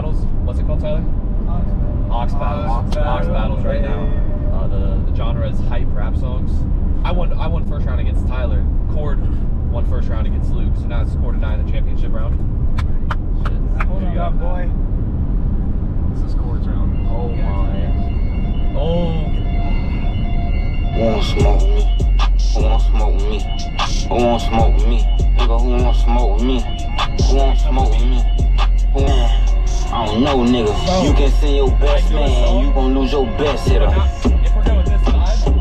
battles. What's it called, Tyler? Ox battles. Ox battles right now. The genre is hype rap songs. I won first round against Tyler. Cord won first round against Luke. So now it's Cord and I in the championship round. What you got, boy? This is Cord's round. Oh my. Oh. Who wanna smoke with me? Who wanna smoke with me? Who wanna smoke with me? Nigga, who wanna smoke with me? Who wanna smoke with me? Who wanna? I don't know, nigga. You can send your best man, you gon' lose your best hitter. If we're going this side,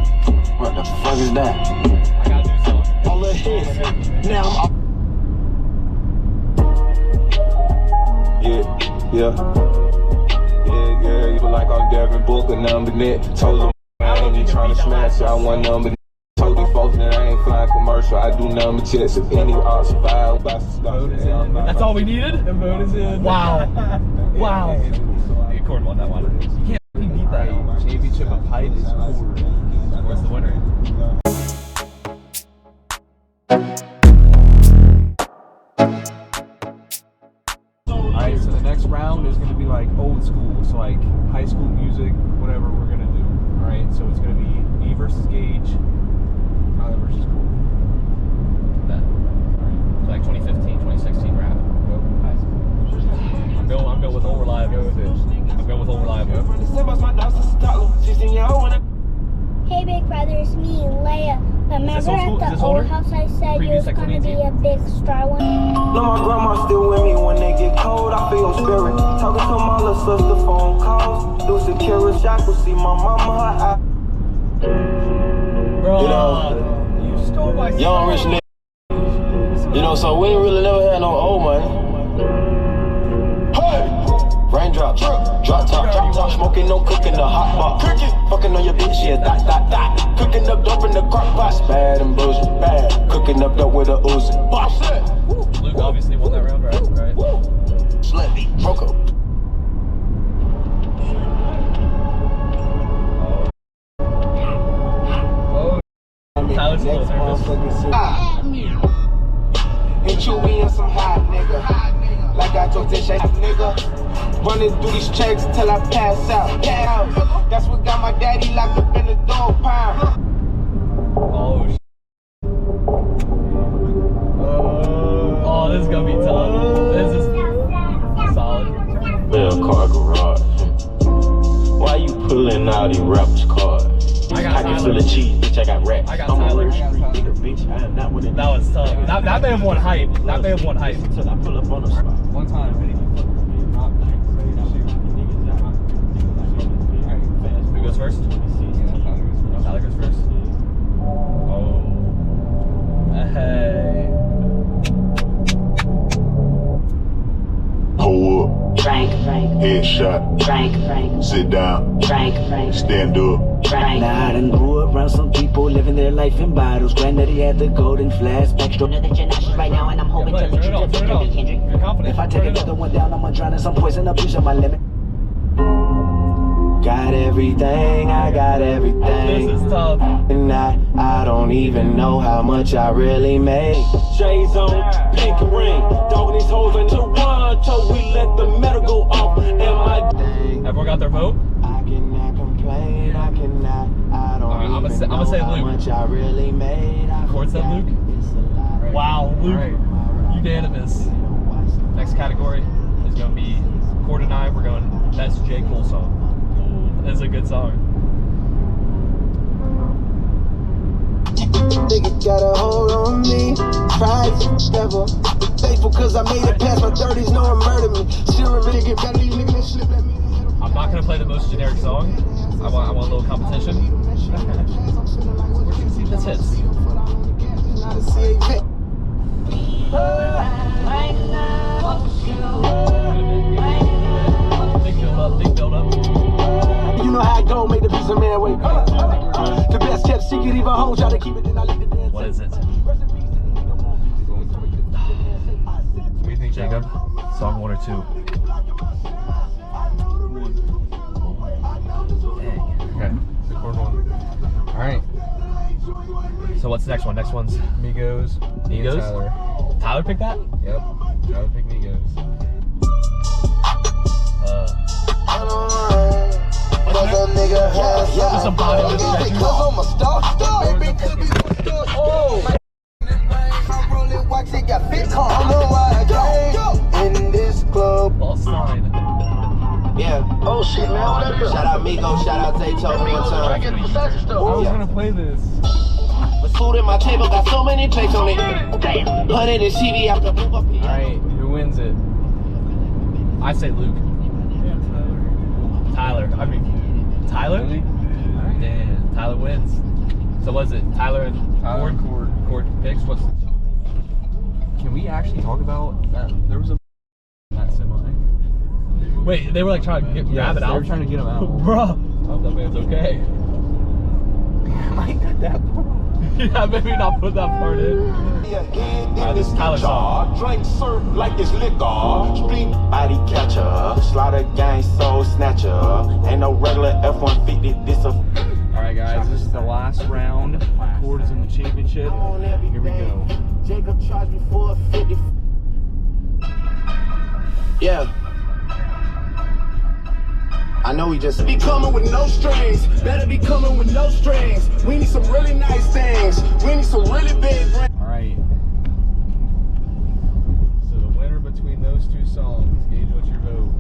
What the fuck is that? I gotta do something. All of his. Now I'm. Yeah. You feel like I'm Devin Booker, number net. Told them I ain't even trying to smash, I want number. Told these folks that I ain't flying commercial, I do number checks. If any odds survive, That's all we needed? The vote is in. Wow. Wow. Hey, Cord won that one. You can't beat that. Championship of height is Cord. Where's the winner? Alright, so the next round is going to be like old school, so like high school music, whatever we're going to do. Alright, so it's going to be me versus Gage, Tyler versus Cole. That. So like 2015, 2016 rap. I'm going with old reliable. I'm going with old reliable. Hey big brother, it's me, Leia. Remember at the old house I said you was gonna be a big star one? No, my grandma still with me when they get cold. I feel spirit. Talking to my little sister, phone calls. Do secure shackles, see my mama. Bro, You know, you stole my young rich nigga. You know, so we ain't really never had no old money. Hey! Raindrop, drop top, smoking, no cooking, the hot pot. Fucking on your bitch, yeah, dot. Cooking up dope in the crock pot. Bad and bullshit, bad. Cooking up dope with a Uzi. Luke obviously won that round, right? Slightly broke up. Tyler's a little nervous. Ain't you being some hot nigga? Like I told this shit, nigga. Running through these checks till I pass out. That's what got my daddy locked up in the dog pound. Oh, oh, this is gonna be tough. This is solid. Bell car garage. Why you pulling out these rappers' cards? I got I can Tyler. feel the cheese, bitch. I got racks. I got I'm Tyler. a real street nigga, bitch. I am not with it. That was tough. That may have won hype. That may have won hype. Till I pull up on the spot. One time. Who goes first? Tyler goes first. Oh. Hey. Hold up, Frank, headshot, Frank, sit down, Frank, stand up. Frank. Now I done grew around some people living their life in bottles. Granddaddy had the golden flashback. Know that you're not right now, and I'm hoping to let you Turn it on. Kendrick. You're confident. If I take another one down, I'ma drown in some poison, abusing my limit. Got everything, I got everything. This is tough. And I don't even know how much I really make. Shades on, pink ring. Dogging these hoes into one till we let the metal go off. And my Everyone got their vote? I cannot complain, I don't Alright, I'ma even say know how Luke. much I really made. Cord said Luke? Wow, Luke. Unanimous. Next category is going to be Cord and I. We're going best J. Cole song. That's a good song. nigga got a hold on me. Pride never. Thankful cause I made it past my 30s, no one murdered me. Still really get better, you nigga that slip at me. I'm not going to play the most generic song. I want a little competition. Where'd you see this hits? Big build up. You know how I go, make the piece of man wait. The best kept secret, even hoes try to keep it, then I leave the dance. What is it? What do you think, Jacob? Song 1 or 2? Dang. Okay, the chord one. Alright. So what's the next one? Next one's Migos. Migos? Tyler. Tyler picked that? Yep. Tyler picked Migos. Just a body on the Oh! In this club. Lost sign. Yeah. Oh shit, man. What that is? Shout out Migo, shout out Tay Toe one time. I was gonna play this. The food at my table got so many plates on it. 100 and CV after move up here. Alright, who wins it? I say Luke. Tyler. I mean, Tyler? Really? Damn, Tyler wins. So was it Tyler and Cord? Cord picks? What's... Can we actually talk about that? There was a that semi. Wait, they were like trying to grab it out? They were trying to get him out. Bruh. I hope that man's okay. I got that part. Yeah, maybe not put that part in. Alright, this is Tyler's song. Drink served like it's liquor. Street Body catcher, slaughter gang soul snatcher. Ain't no regular F-150, this a... Alright guys, this is the last round. Cord is in the championship. Here we go. Jacob charged me for a 50. Yeah. I know we just be coming with no strings. Better be coming with no strings. We need some really nice things. We need some really big rings. Alright. So the winner between those two songs, Gage, what's your vote?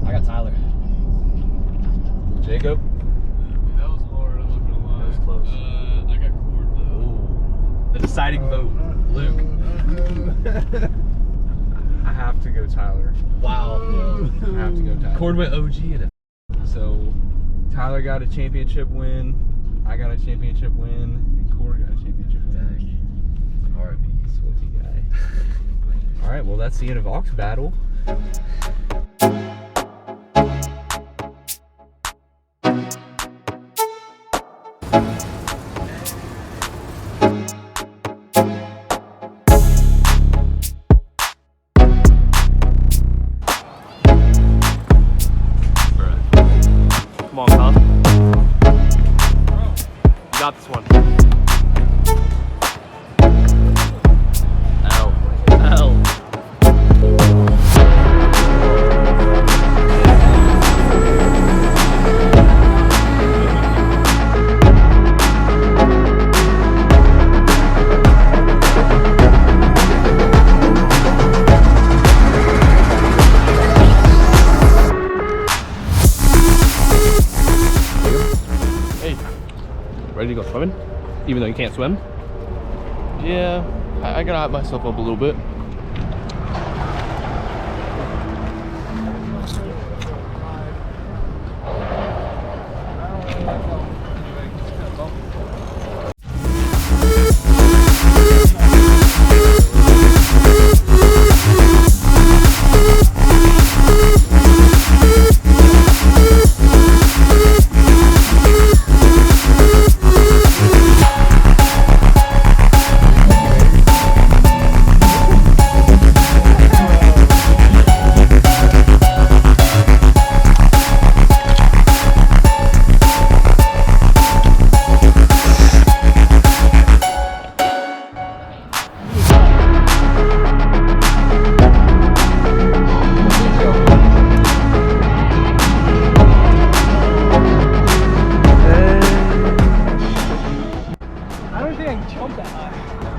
I got Tyler. Jacob? That was hard, I'm not gonna lie. That was close. I got Cord though. Ooh. The deciding vote. Luke. I have to go Tyler. Wow. I have to go Tyler. Cord went OG in it. So Tyler got a championship win, I got a championship win, and Cord got a championship win. R.I.P. Swifty guy. Alright, well that's the end of Ox Battle. Come on, Colin. You got this one. L. L. Ready to go swimming? Even though you can't swim? Yeah, I gotta hype myself up a little bit.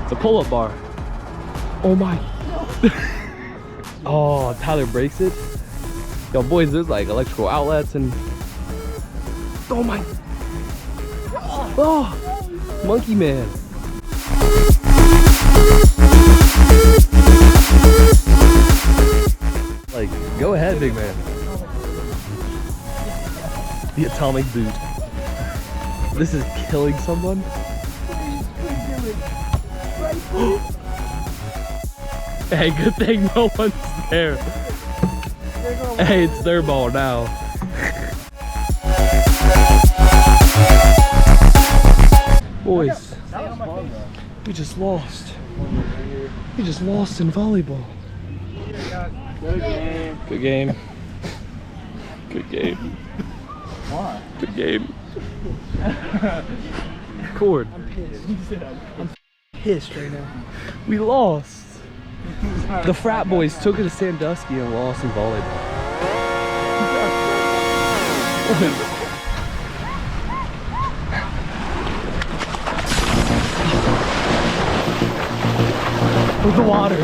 It's a pull-up bar. Oh my. Oh, Tyler breaks it. Yo, boys, there's like electrical outlets and. Oh my. Oh, monkey man. Like, go ahead, big man. The atomic boot. This is killing someone. Hey, good thing no one's there. Hey, it's their ball now. Boys, we just lost. We just lost in volleyball. Good game. Good game. Why? Good game. Cord. I'm pissed right now. We lost. The frat boys took it to Sandusky and lost in volleyball. With the water.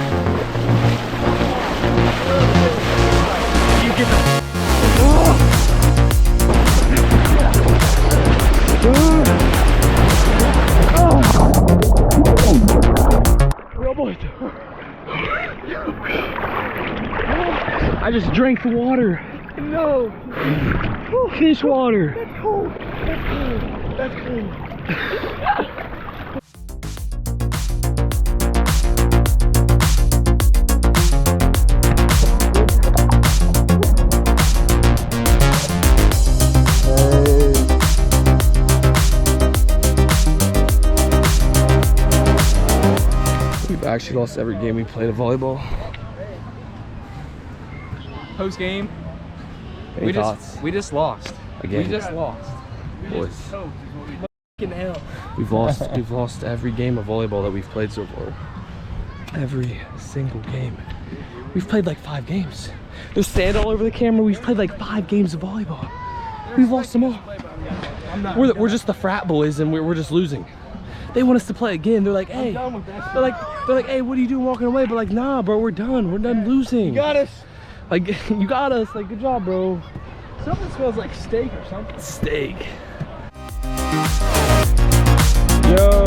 You get the... Oh boy. I just drank the water. No. Fish water. That's cold. That's cold. That's cold. We've actually lost every game we played of volleyball. Post game. Any thoughts? We just lost. Again. We just lost. Boys. We've lost every game of volleyball that we've played so far. Every single game. We've played like 5 games. There's sand all over the camera. We've played like 5 games of volleyball. We've lost them all. We're just the frat boys and we're just losing. They want us to play again. They're like, hey. They're like, hey, what are you doing walking away? But like, nah, bro, we're done. We're done losing. You got us. Like, you got us. Like, good job, bro. Something smells like steak or something. Steak. Yo.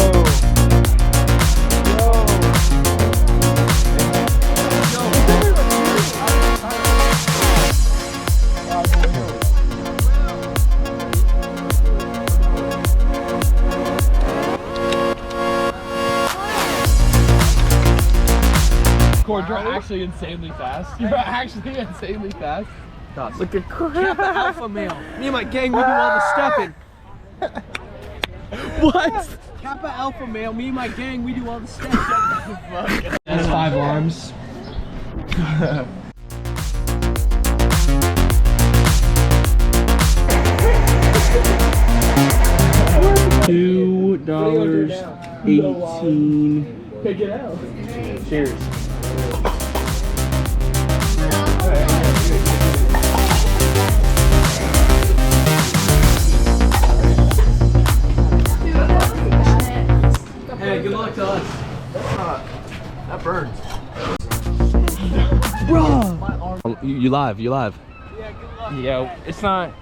Cord, you're actually insanely fast. You're actually insanely fast. Look at Kappa Alpha male. Me and my gang, we do all the stepping. what? Kappa Alpha male. Me and my gang, we do all the steps. That's 5 arms. $2.18. Pick it out. Cheers. Hey, good luck to us. That burns. Bro. You live. Yeah, it's not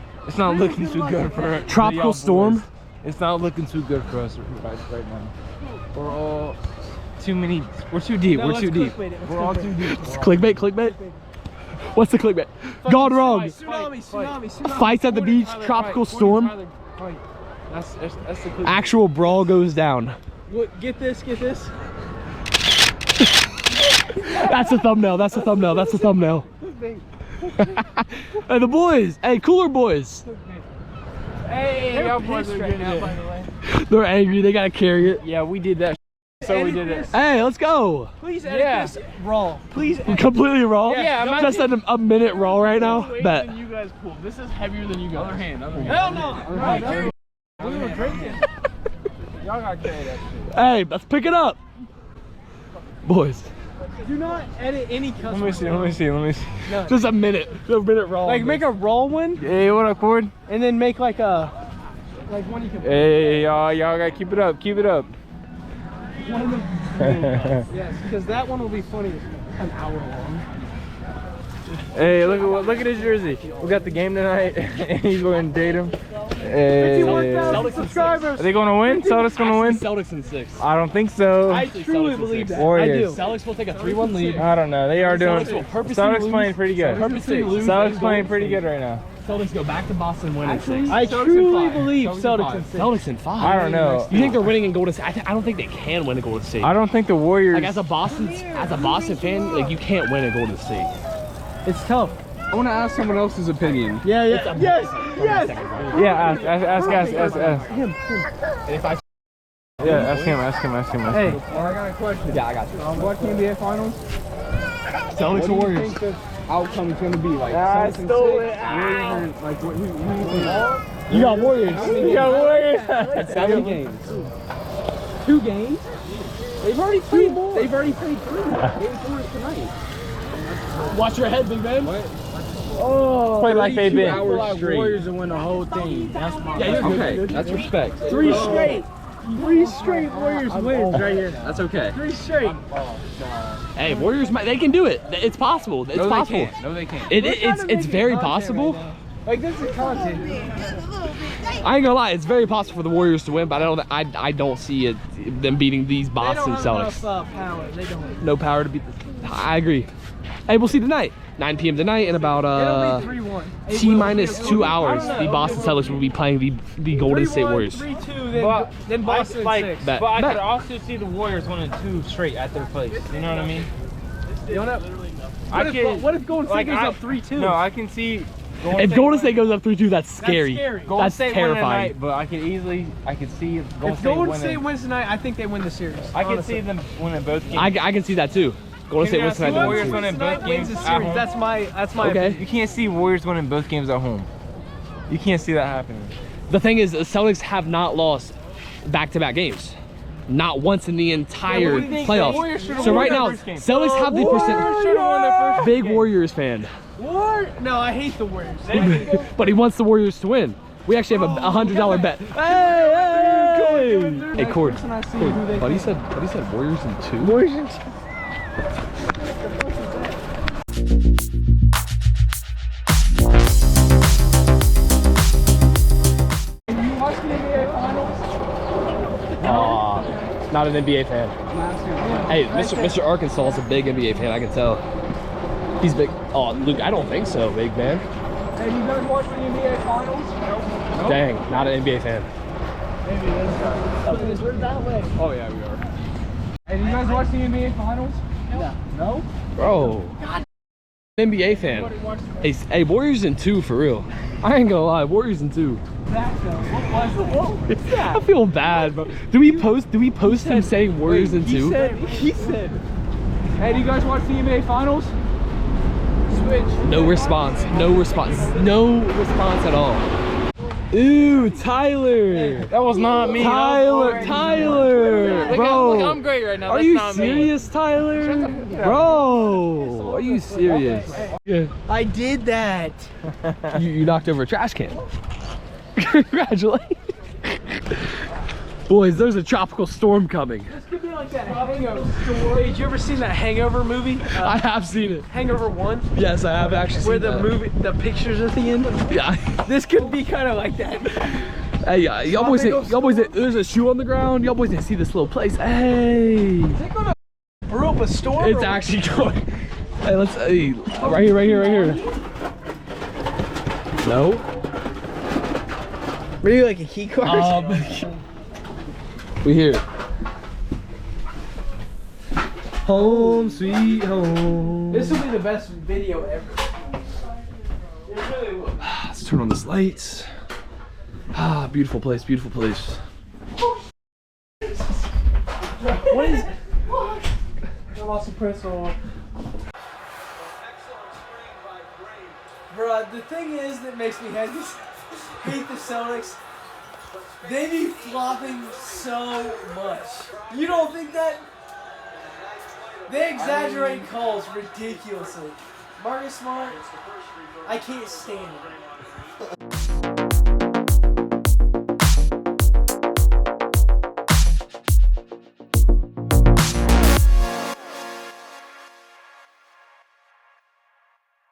looking too good for Tropical storm. It's not looking too good for us right now. We're all too many. We're too deep. We're too deep. We're all too deep. Clickbait. What's the clickbait? Gone wrong. Tsunami. Fights at the beach, tropical storm. That's the clickbait. Actual brawl goes down. Get this. That's a thumbnail. Hey, the boys. Hey, cooler boys. Hey, y'all boys are good now, by the way. They're angry. They gotta carry it. Yeah, we did that. So we did it. Hey, let's go. Please edit this raw. Please edit. Completely raw. Yeah, just at a minute raw right now. Bet. You guys pulled. This is heavier than you guys. Other hand. Hell no. Right. We were drinking. Y'all gotta carry that shit. Hey, let's pick it up. Boys. Do not edit any customer. Let me see. No. Just a minute raw. Like make a raw one. Hey, what up, Cord? And then make like a one you can. Hey, y'all gotta keep it up. One of them. Yes, because that one will be funny. An hour long. Hey, look at his jersey. We got the game tonight, and he's going to date him. Hey, 51,000 subscribers. Are they going to win? Celtics going to win? Celtics in 6. I don't think so. I truly believe that. Warriors. Celtics will take a 3-1 lead. I don't know. They are doing. Celtics will purposely Celtics playing pretty good. Purposely lose. Celtics playing pretty good right now. Celtics go back to Boston, win in 6. I truly believe Celtics in 6. Celtics in 5. I don't know. You think they're winning in Golden State? I don't think they can win in Golden State. I don't think the Warriors. Like as a Boston fan, like you can't win in Golden State. It's tough. I want to ask someone else's opinion. Yeah. Yes. Yeah, ask And if I Yeah, ask him. Hey, well, I got a question. Yeah, I got you. What NBA Finals? Celtics or What do you Warriors? think the outcome is going to be? Like, I Celtics in stole 6, it. Warriors, like, who you think? You got Warriors. You got Warriors. That's 7 games. 2 games? They've already played 3. Game 4 is tonight. Watch your head, big man. What? Oh, Play like they've been. Warriors to win the whole thing. That's my. Yeah, you're okay. That's respect. 3 straight. 3 straight Warriors wins right here. That's okay. 3 straight. Hey, Warriors, they can do it. It's possible. It's possible. No, they can't. It's very possible. Like, this is content. I ain't gonna lie, it's very possible for the Warriors to win, but I don't see them beating these Boston Celtics. They don't have enough power. They don't. No power to beat I agree. Hey, we'll see tonight. 9 p.m. tonight in about It'll be 3-1. T-minus 2 hours. The Boston Celtics will be playing the Golden State Warriors. 3-2, then Boston 6. Bet. But I could also see the Warriors winning 2 straight at their place. You know what I mean? What if Golden State goes up 3-2? No, I can see. If Golden State goes up 3-2, that's scary. Golden That's State terrifying. Tonight, but I can see If Golden State wins tonight, I think they win the series. I can see them winning both games. I can see that too. Golden State wins tonight. The Warriors winning both games at home. That's my okay. You can't see Warriors winning both games at home. You can't see that happening. The thing is, the Celtics have not lost back-to-back games. Not once in the entire playoffs. So right now, Celtics have the percent. Big Warriors fan. No, I hate the Warriors. But he wants the Warriors to win. We actually have a $100 bet. Hey, Cord. Buddy said Warriors in 2. Warriors in 2. Not an NBA fan. Hey, Mr. Arkansas is a big NBA fan, I can tell. He's big. Oh, Luke, I don't think so, big man. Hey, you guys watch the NBA Finals? Nope. Dang, not an NBA fan. Maybe this guy. We're that way. Oh yeah, we are. Hey, you guys watch the NBA Finals? No? Bro. NBA fan. Hey, Warriors in 2 for real. I ain't gonna lie, Warriors in 2. What was that? I feel bad, bro. Do we post him saying Warriors in 2? He said. Hey, do you guys watch the NBA Finals? Switch. No response. No response. No response at all. Ooh, Tyler. That was not me. Tyler, bro. Look, I'm great right now. Are you serious, Tyler? Bro, are you serious? Yeah. I did that. You knocked over a trash can. Congratulations. Boys, there's a tropical storm coming. This could be like that Hangover story. Hey, did you ever seen that Hangover movie? I have seen it. Hangover 1? Yes, I have actually seen where that. the pictures at the end? Yeah. This could be kind of like that. Hey, y'all boys, there's a shoe on the ground. Y'all boys didn't see this little place. Hey. Is it gonna brew up a storm? It's actually going. Hey, right here. No. Maybe like a key card? We hear it. Home sweet home. This will be the best video ever. It really will. Let's turn on this lights. Ah, beautiful place, beautiful place. What is it? I lost the press on. Bruh, the thing is that makes me hate the Celtics. They be flopping so much. You don't think that? They exaggerate calls ridiculously. Marcus Smart, I can't stand him.